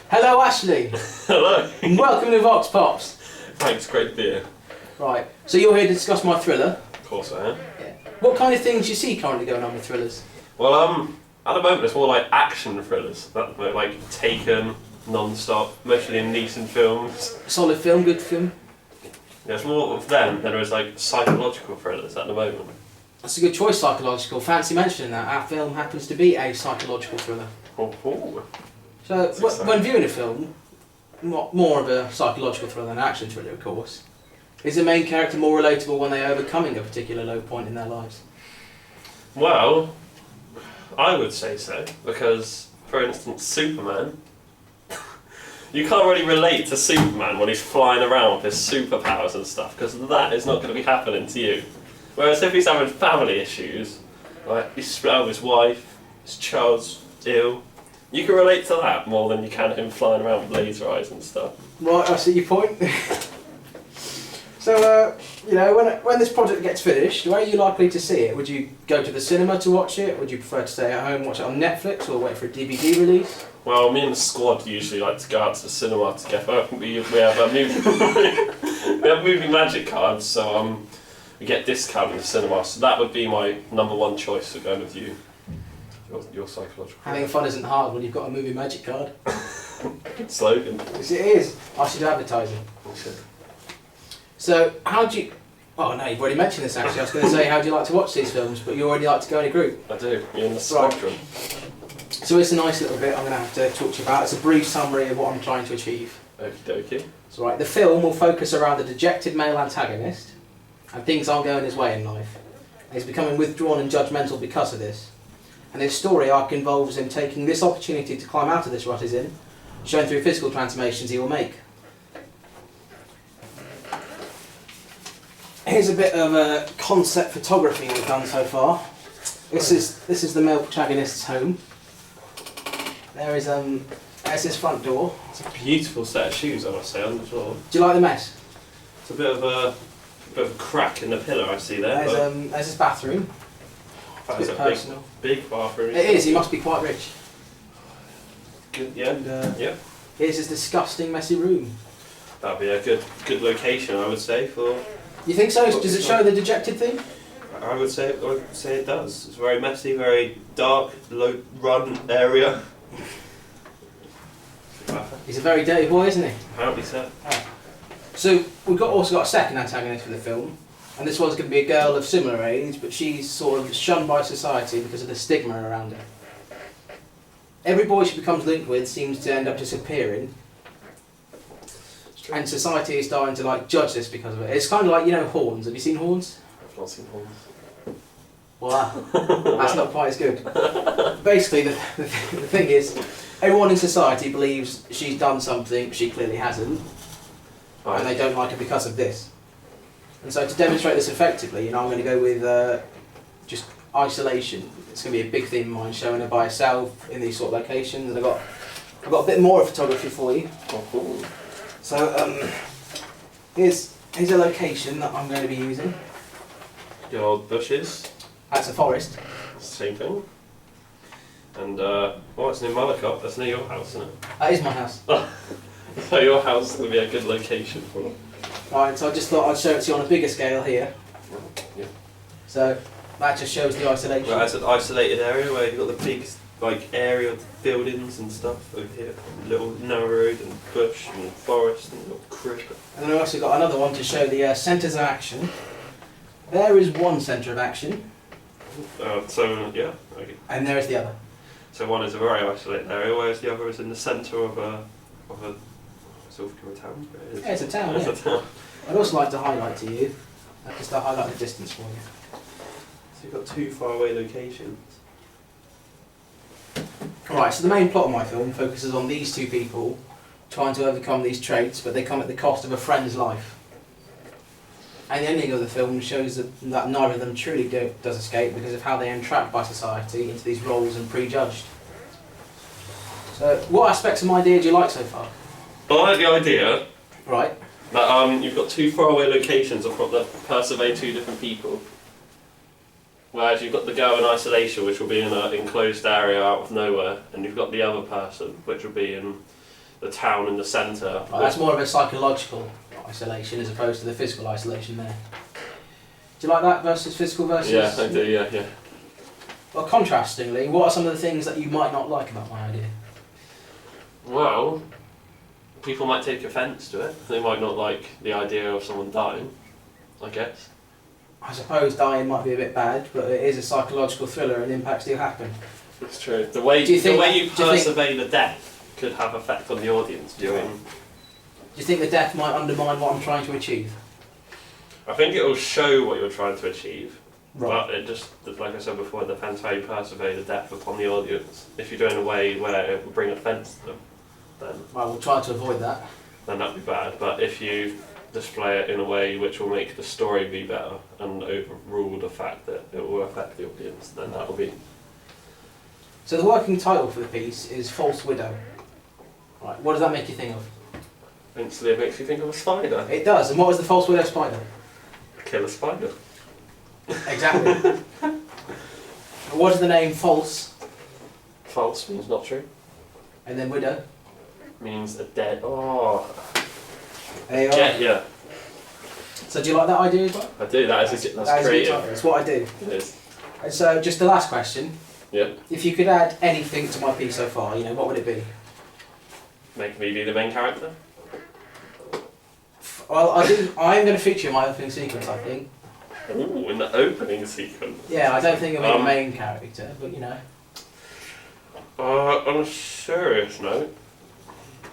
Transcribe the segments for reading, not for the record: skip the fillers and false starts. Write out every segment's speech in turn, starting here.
Hello, Ashley. Hello. And welcome to Vox Pops. Thanks, great beer. Right, so you're here to discuss my thriller. Of course I am. Yeah. What kind of things do you see currently going on with thrillers? Well, at the moment it's more like action thrillers. Like Taken, non-stop, mostly in Neeson films. Solid film, good film. There's more of them than there is like psychological thrillers at the moment. That's a good choice, psychological. Fancy mentioning that. Our film happens to be a psychological thriller. Oh. So, when viewing a film, more of a psychological thriller than an action thriller, of course, is the main character more relatable when they're overcoming a particular low point in their lives? Well, I would say so, because, for instance, Superman, you can't really relate to Superman when he's flying around with his superpowers and stuff, because that is not going to be happening to you. Whereas if he's having family issues, like he's split up with his wife, his child's ill, you can relate to that more than you can him flying around with laser eyes and stuff. Right, I see your point. So, when this project gets finished, where are you likely to see it? Would you go to the cinema to watch it? Would you prefer to stay at home and watch it on Netflix, or wait for a DVD release? Well, me and the squad usually like to go out to the cinema together. We have a movie, we have movie magic cards, so we get discount in the cinema. So that would be my number one choice for going with you. Your psychological. Having fun isn't hard when you've got a movie magic card. Good slogan. Yes, it is. I should advertise it. So, how do you... Oh no, you've already mentioned this actually. I was going to say, how do you like to watch these films, but you already like to go in a group. I do. You're in the spectrum. So it's a nice little bit I'm going to have to talk to you about. It's a brief summary of what I'm trying to achieve. Okie dokie. So right, the film will focus around the dejected male antagonist, and things aren't going his way in life. He's becoming withdrawn and judgmental because of this. And his story arc involves him taking this opportunity to climb out of this rut he's in, shown through physical transformations he will make. Here's a bit of concept photography we've done so far. This is the male protagonist's home. There's his front door. It's a beautiful set of shoes, I must say, on the floor. Do you like the mess? It's a bit of a crack in the pillar I see there. There's his bathroom. That It's is a a bit personal. big bathroom. It is. He must be quite rich. Good, yeah. And, yeah. Here's his disgusting, messy room. That'd be a good location, I would say, for. You think so? Does it show the dejected thing? I would say it does. It's very messy, very dark, low run area. He's a very dirty boy, isn't he? Apparently so. So we've also got a second antagonist for the film, and this one's going to be a girl of similar age, but she's sort of shunned by society because of the stigma around her. Every boy she becomes linked with seems to end up disappearing, and society is starting to judge this because of it. It's kind of like, Horns. Have you seen Horns? I've not seen Horns. Well, that's not quite as good. Basically, the thing is, everyone in society believes she's done something she clearly hasn't, Right. and they don't like her because of this. And so to demonstrate this effectively, I'm going to go with just isolation. It's going to be a big theme of mine, showing her by herself in these sort of locations. And I've got a bit more of photography for you. Oh, cool. So here's a location that I'm going to be using. Good old bushes. That's a forest. Same thing. And it's near Malakot. That's near your house, isn't it? That is my house. So your house would be a good location for it. Right, so I just thought I'd show it to you on a bigger scale here. Yeah. So that just shows the isolation. Well, it's an isolated area where you've got the big area of buildings and stuff over here. Little narrow road and bush and forest and little creek. And then I also got another one to show the centres of action. There is one centre of action, Yeah. Okay. and there is the other. So one is a very isolated area, whereas the other is in the centre of a sort of a town. Yeah, it's a town, It's yeah. a town. I'd also like to highlight to you, just to highlight the distance for you. So you've got two faraway locations. Right, so the main plot of my film focuses on these two people trying to overcome these traits, but they come at the cost of a friend's life. And the ending of the film shows that neither of them truly does escape because of how they are entrapped by society into these roles and prejudged. So, what aspects of my idea do you like so far? I like the idea Right. that you've got two faraway locations that persevere two different people. Whereas you've got the girl in isolation, which will be in an enclosed area out of nowhere, and you've got the other person, which will be in the town in the centre. Right, that's more of a psychological isolation as opposed to the physical isolation there. Do you like that versus physical versus? Yeah, I do. Yeah. Well, contrastingly, what are some of the things that you might not like about my idea? Well, people might take offence to it. They might not like the idea of someone dying, I guess. I suppose dying might be a bit bad, but it is a psychological thriller and impacts do happen. It's true. The way you persevere the death could have effect on the audience during. Do you think the death might undermine what I'm trying to achieve? I think it will show what you're trying to achieve. Right. But it just, like I said before, it depends how you persevere the death upon the audience. If you do it in a way where it will bring offence to them, then Well, we'll try to avoid that. then that'd be bad. But if you display it in a way which will make the story be better and overrule the fact that it will affect the audience, then that will be. So the working title for the piece is False Widow. Right, what does that make you think of? Instantly it makes you think of a spider. It does, and what was the False Widow spider? Killer spider. Exactly. What is the name False? False means not true. And then Widow? Means a dead. Oh. There you are. Yeah. So do you like that idea as well? I do. That's That is a good creative. title, it's what I do. It is. And so just the last question. Yeah. If you could add anything to my piece so far, what would it be? Make me be the main character. Well, I'm going to feature in my opening sequence, I think. Ooh, in the opening sequence. Yeah, I don't think I'll be the main character, but On a serious note.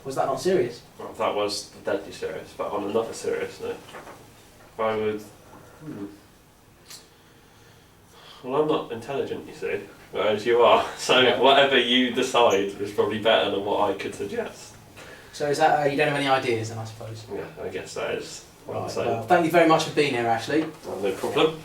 Was that not serious? Well, that was deadly serious, but on another serious note, I would. Well, I'm not intelligent, you see, whereas you are. So Yeah. whatever you decide is probably better than what I could suggest. So is that you don't have any ideas then, I suppose? Yeah, I guess that is what I'm Right, saying. well, thank you very much for being here, Ashley. No problem.